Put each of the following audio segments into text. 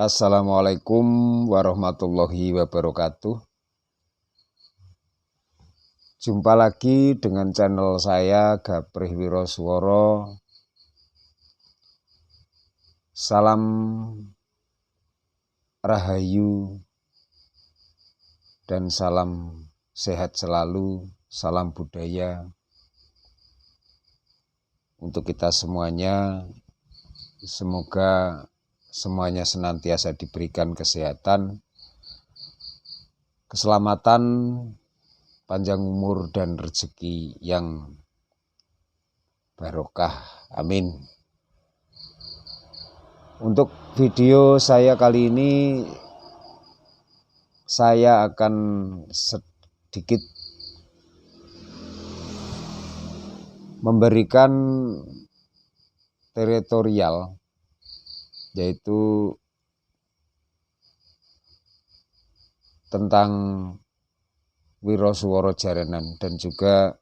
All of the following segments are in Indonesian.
Assalamualaikum warahmatullahi wabarakatuh. Jumpa lagi dengan channel saya Gaprih Wirosworo. Salam rahayu dan salam sehat selalu, salam budaya untuk kita semuanya. Semoga semuanya senantiasa diberikan kesehatan, keselamatan, panjang umur dan rezeki yang barokah. Amin. Untuk video saya kali ini, saya akan sedikit memberikan teritorial, yaitu tentang Wirosworo Jarenan, dan juga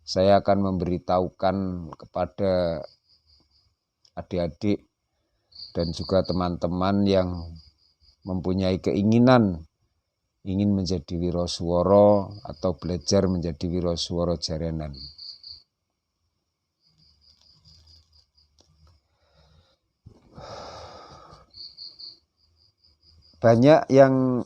saya akan memberitahukan kepada adik-adik dan juga teman-teman yang mempunyai keinginan ingin menjadi Wirosworo atau belajar menjadi Wirosworo Jarenan. Banyak yang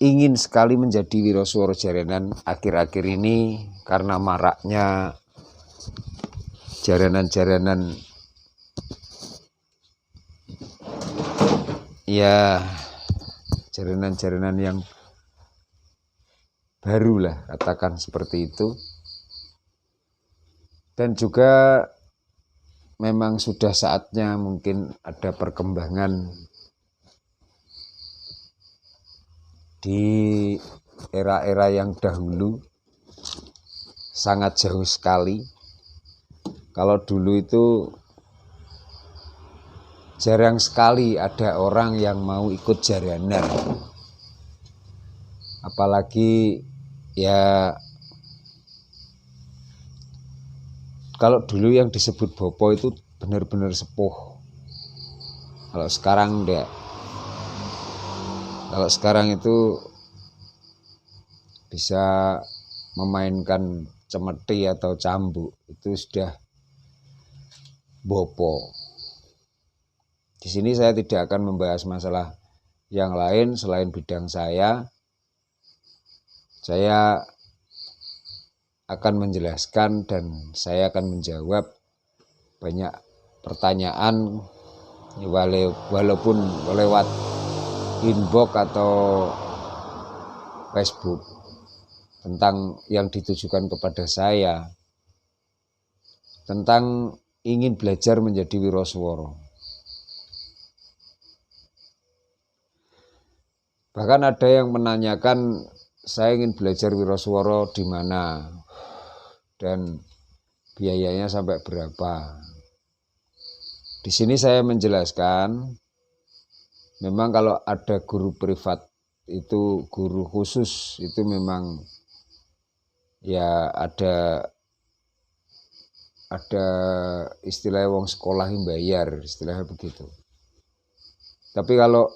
ingin sekali menjadi Wirosworo Jarenan akhir-akhir ini karena maraknya jarenan-jarenan jarenan-jarenan yang baru lah, katakan seperti itu. Dan juga memang sudah saatnya mungkin ada perkembangan di era-era yang dahulu, sangat jauh sekali. Kalau dulu itu jarang sekali ada orang yang mau ikut jarenan. Apalagi kalau dulu yang disebut bopo itu benar-benar sepuh. Kalau sekarang enggak. Kalau sekarang itu bisa memainkan cemeti atau cambuk, itu sudah bopo. Di sini saya tidak akan membahas masalah yang lain selain bidang saya. Saya akan menjelaskan dan saya akan menjawab banyak pertanyaan, walaupun lewat inbox atau Facebook, tentang yang ditujukan kepada saya tentang ingin belajar menjadi Wirosworo. Bahkan ada yang menanyakan, saya ingin belajar Wirosworo di mana dan biayanya sampai berapa. Di sini saya menjelaskan, memang kalau ada guru privat itu, guru khusus itu memang ada istilah wong sekolah yang bayar, istilahnya begitu. Tapi kalau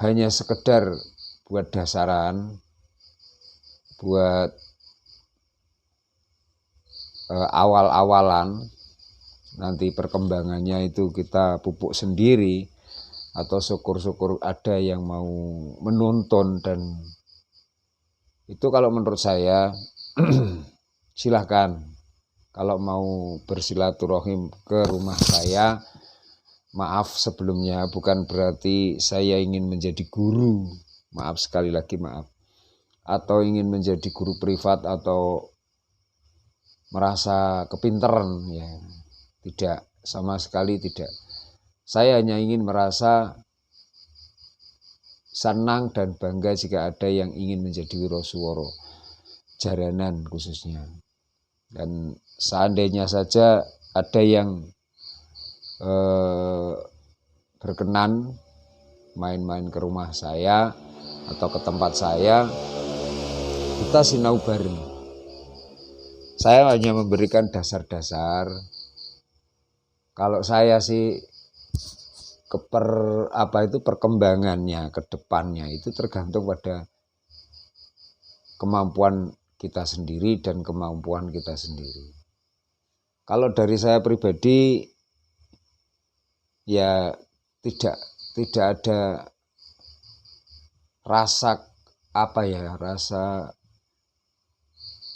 hanya sekedar buat dasaran, buat awal-awalan, nanti perkembangannya itu kita pupuk sendiri, atau syukur-syukur ada yang mau menonton, dan itu kalau menurut saya silahkan. Kalau mau bersilaturahim ke rumah saya, maaf sebelumnya, bukan berarti saya ingin menjadi guru, maaf sekali lagi, maaf, atau ingin menjadi guru privat atau merasa kepinteran, ya tidak, sama sekali tidak. Saya hanya ingin merasa senang dan bangga jika ada yang ingin menjadi Wirosworo Jarenan khususnya. Dan seandainya saja ada yang berkenan main-main ke rumah saya atau ke tempat saya, kita sinau bareng. Saya hanya memberikan dasar-dasar Kalau saya sih perkembangannya ke depannya itu tergantung pada kemampuan kita sendiri dan kemampuan kita sendiri. Kalau dari saya pribadi ya tidak ada rasa rasa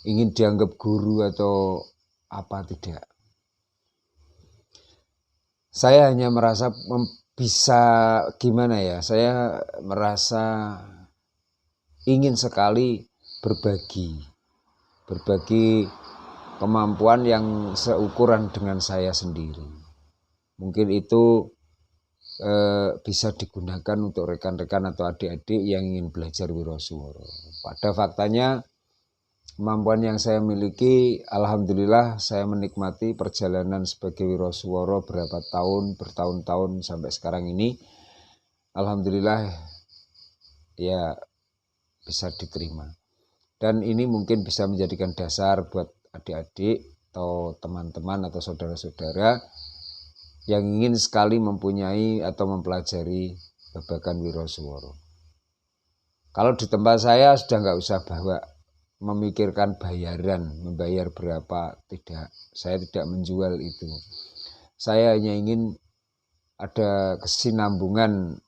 ingin dianggap guru atau apa, tidak. Saya hanya merasa saya merasa ingin sekali berbagi kemampuan yang seukuran dengan saya sendiri. Mungkin itu bisa digunakan untuk rekan-rekan atau adik-adik yang ingin belajar wiroswara. Pada faktanya kemampuan yang saya miliki, alhamdulillah saya menikmati perjalanan sebagai wiroswara bertahun-tahun sampai sekarang ini. Alhamdulillah ya bisa diterima. Dan ini mungkin bisa menjadikan dasar buat adik-adik atau teman-teman atau saudara-saudara yang ingin sekali mempunyai atau mempelajari babagan wiroswara. Kalau di tempat saya sudah nggak usah memikirkan membayar berapa, tidak. Saya tidak menjual itu. Saya hanya ingin ada kesinambungan.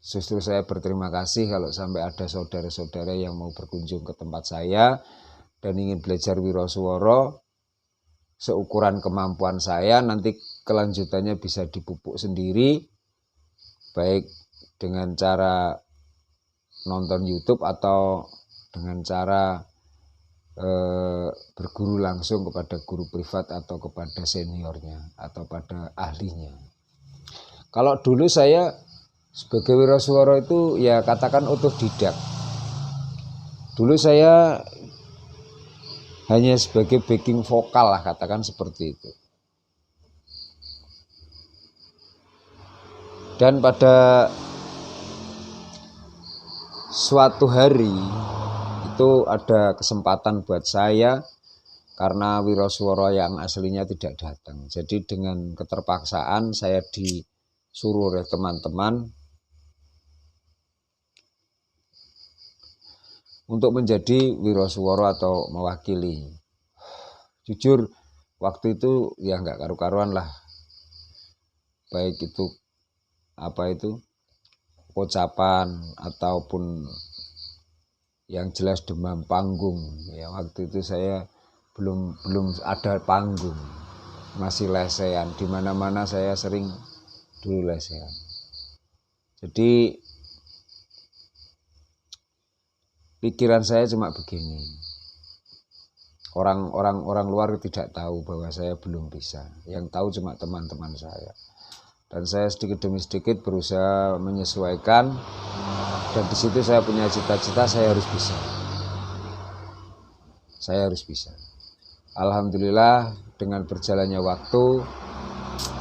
Justru saya berterima kasih kalau sampai ada saudara-saudara yang mau berkunjung ke tempat saya dan ingin belajar wiroswara seukuran kemampuan saya. Nanti kelanjutannya bisa dipupuk sendiri, baik dengan cara nonton YouTube atau dengan cara berguru langsung kepada guru privat atau kepada seniornya atau pada ahlinya. Kalau dulu saya sebagai wiroswara itu ya katakan otodidak. Dulu saya hanya sebagai backing vokal lah, katakan seperti itu. Dan pada suatu hari itu ada kesempatan buat saya karena wiroswara yang aslinya tidak datang. Jadi dengan keterpaksaan saya disuruh oleh teman-teman untuk menjadi wiroswara atau mewakili. Jujur waktu itu ya nggak karu-karuan lah, baik itu ucapan ataupun yang jelas demam panggung. Ya waktu itu saya belum ada panggung, masih lesehan. Di mana-mana saya sering dulu lesehan. Jadi pikiran saya cuma begini, orang luar tidak tahu bahwa saya belum bisa, yang tahu cuma teman-teman saya. Dan saya sedikit demi sedikit berusaha menyesuaikan, dan di situ saya punya cita-cita saya harus bisa. Alhamdulillah dengan berjalannya waktu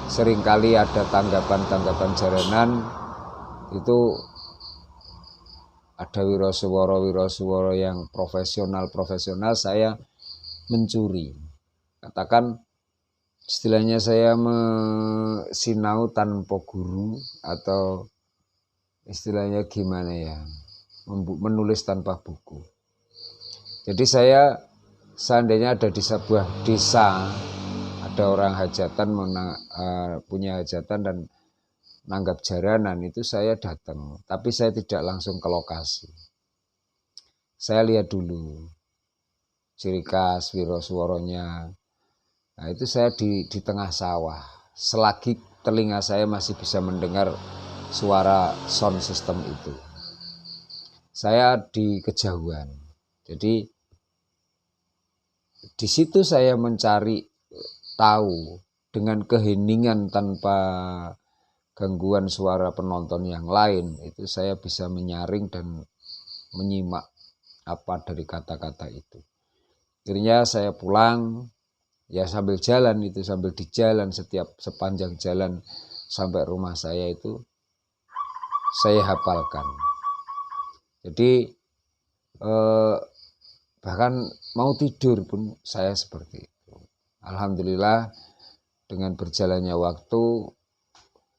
seringkali ada tanggapan jaranan itu. Ada wiroswara yang profesional, saya mencuri. Katakan istilahnya saya sinau tanpa guru, atau istilahnya gimana ya, menulis tanpa buku. Jadi saya seandainya ada di sebuah desa, ada orang hajatan, punya hajatan dan nanggap jaranan, itu saya datang, tapi saya tidak langsung ke lokasi. Saya lihat dulu ciri khas wiroswaranya. Nah itu saya di tengah sawah, selagi telinga saya masih bisa mendengar suara sound system itu. Saya di kejauhan. Jadi di situ saya mencari tahu dengan keheningan tanpa gangguan suara penonton yang lain. Itu saya bisa menyaring dan menyimak apa dari kata-kata itu. Akhirnya saya pulang, ya sambil di jalan, sepanjang jalan sampai rumah saya itu saya hafalkan. Jadi bahkan mau tidur pun saya seperti itu. Alhamdulillah dengan berjalannya waktu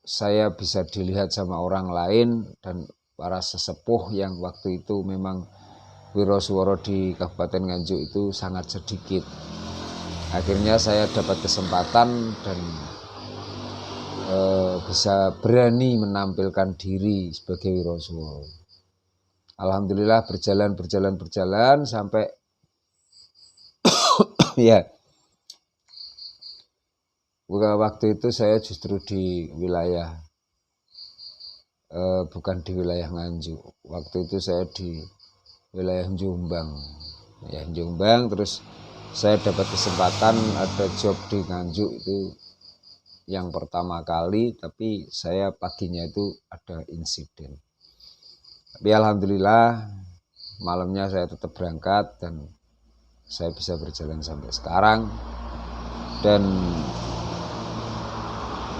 saya bisa dilihat sama orang lain dan para sesepuh yang waktu itu memang wiroswara di Kabupaten Nganjuk itu sangat sedikit. Akhirnya saya dapat kesempatan dan bisa berani menampilkan diri sebagai wiroswara. Alhamdulillah berjalan sampai ya waktu itu saya justru di wilayah bukan di wilayah Nganjuk. Waktu itu saya di wilayah Jombang. Ya, Jombang, terus saya dapat kesempatan ada job di Nganjuk itu yang pertama kali, tapi saya paginya itu ada insiden. Tapi alhamdulillah malamnya saya tetap berangkat dan saya bisa berjalan sampai sekarang. Dan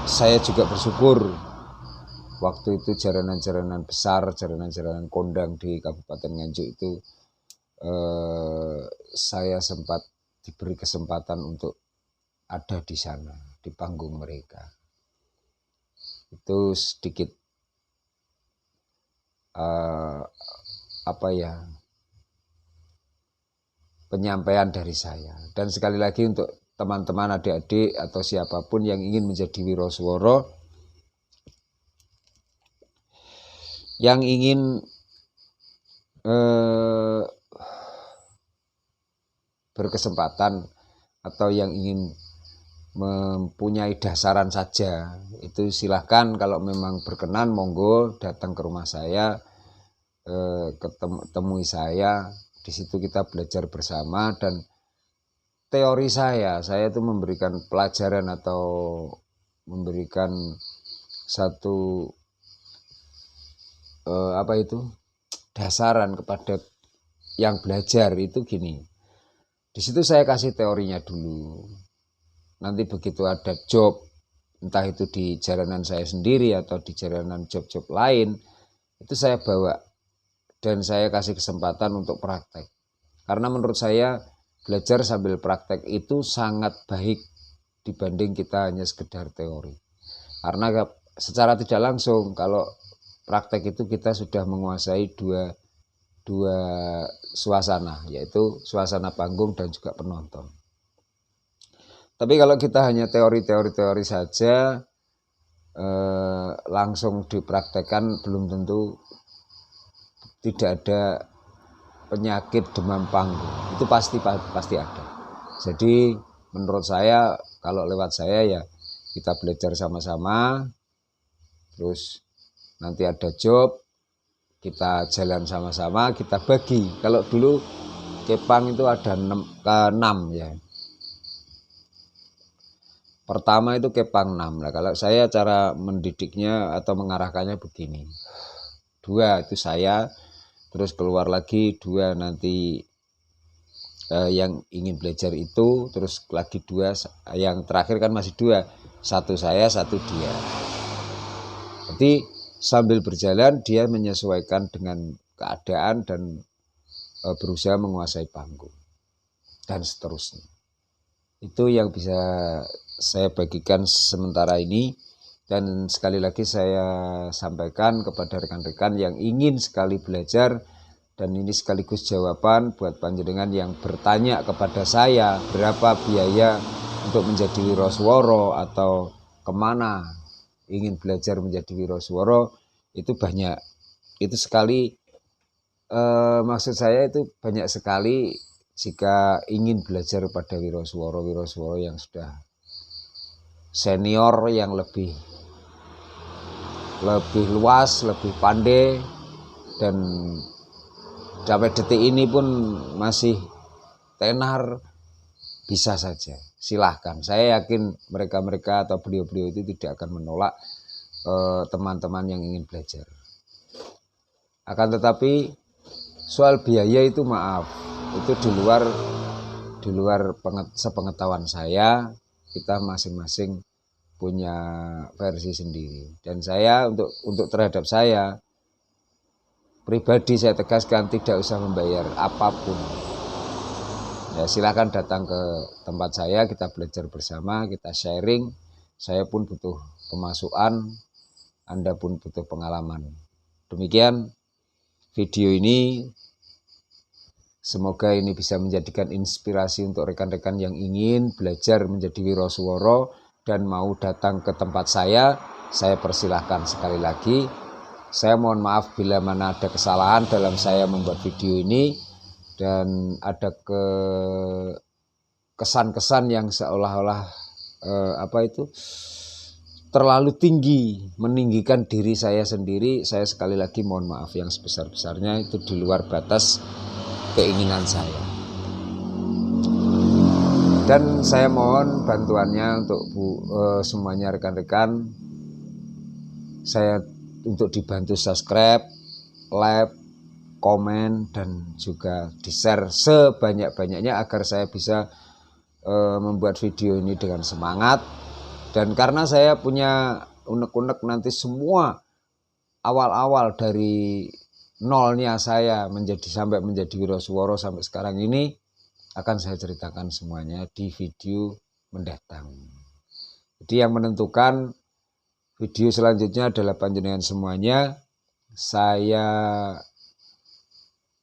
saya juga bersyukur waktu itu jaranan-jaranan besar, jaranan-jaranan kondang di Kabupaten Nganjuk itu saya sempat diberi kesempatan untuk ada di sana, di panggung mereka. Itu sedikit penyampaian dari saya. Dan sekali lagi untuk teman-teman adik-adik atau siapapun yang ingin menjadi wiroswara, yang ingin berkesempatan atau yang ingin mempunyai dasaran saja, itu silahkan, kalau memang berkenan monggo datang ke rumah saya, temui saya. Di situ kita belajar bersama. Dan teori saya itu memberikan pelajaran atau memberikan satu dasaran kepada yang belajar itu gini. Di situ saya kasih teorinya dulu. Nanti begitu ada job, entah itu di jaranan saya sendiri atau di jaranan job-job lain, itu saya bawa dan saya kasih kesempatan untuk praktek. Karena menurut saya belajar sambil praktek itu sangat baik dibanding kita hanya sekedar teori. Karena secara tidak langsung kalau praktek itu kita sudah menguasai dua suasana, yaitu suasana panggung dan juga penonton. Tapi kalau kita hanya teori saja, langsung dipraktekkan, belum tentu. Tidak ada penyakit demam panggung, itu pasti ada. Jadi menurut saya kalau lewat saya ya kita belajar sama-sama, terus nanti ada job, kita jalan sama-sama, kita bagi. Kalau dulu kepang itu ada 6 ya. Pertama itu kepang 6. Nah, kalau saya cara mendidiknya atau mengarahkannya begini. 2 itu saya, terus keluar lagi 2 nanti yang ingin belajar itu, terus lagi 2, yang terakhir kan masih 2, 1 saya, 1 dia. Jadi sambil berjalan dia menyesuaikan dengan keadaan dan berusaha menguasai panggung dan seterusnya. Itu yang bisa saya bagikan sementara ini. Dan sekali lagi saya sampaikan kepada rekan-rekan yang ingin sekali belajar, dan ini sekaligus jawaban buat panjenengan yang bertanya kepada saya berapa biaya untuk menjadi wiroswara atau kemana ingin belajar menjadi wiroswara. Itu banyak, itu sekali maksud saya itu banyak sekali jika ingin belajar pada wiroswara yang sudah senior, yang lebih luas, lebih pandai, dan sampai detik ini pun masih tenar, bisa saja, silahkan. Saya yakin mereka atau beliau-beliau itu tidak akan menolak teman-teman yang ingin belajar. Akan tetapi soal biaya itu maaf, itu di luar sepengetahuan saya. Kita masing-masing punya versi sendiri, dan saya untuk terhadap saya pribadi, saya tegaskan tidak usah membayar apapun. Ya silakan datang ke tempat saya, kita belajar bersama, kita sharing. Saya pun butuh pemasukan, Anda pun butuh pengalaman. Demikian video ini, semoga ini bisa menjadikan inspirasi untuk rekan-rekan yang ingin belajar menjadi wiroswara dan mau datang ke tempat saya persilahkan sekali lagi. Saya mohon maaf bila mana ada kesalahan dalam saya membuat video ini dan ada kesan-kesan yang seolah-olah terlalu tinggi, meninggikan diri saya sendiri. Saya sekali lagi mohon maaf yang sebesar-besarnya, itu di luar batas keinginan saya. Dan saya mohon bantuannya untuk semuanya rekan-rekan, saya untuk dibantu subscribe, like, komen, dan juga di-share sebanyak-banyaknya agar saya bisa membuat video ini dengan semangat. Dan karena saya punya unek-unek nanti semua awal-awal dari nolnya saya sampai menjadi wiroswara sampai sekarang ini akan saya ceritakan semuanya di video mendatang. Jadi yang menentukan video selanjutnya adalah panjenengan semuanya. Saya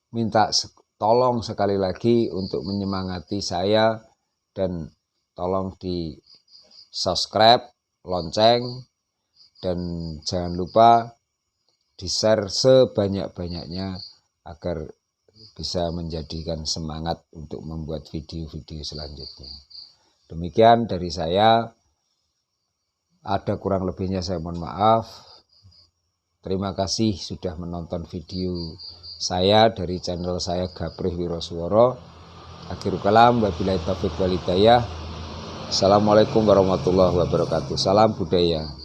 minta tolong sekali lagi untuk menyemangati saya dan tolong di subscribe, lonceng, dan jangan lupa di-share sebanyak-banyaknya agar bisa menjadikan semangat untuk membuat video-video selanjutnya. Demikian dari saya, ada kurang lebihnya saya mohon maaf. Terima kasih sudah menonton video saya dari channel saya Gabrih Wiroswara. Akhirul kalam, wabillahi taufiq wal hidayah. Assalamualaikum warahmatullahi wabarakatuh. Salam budaya.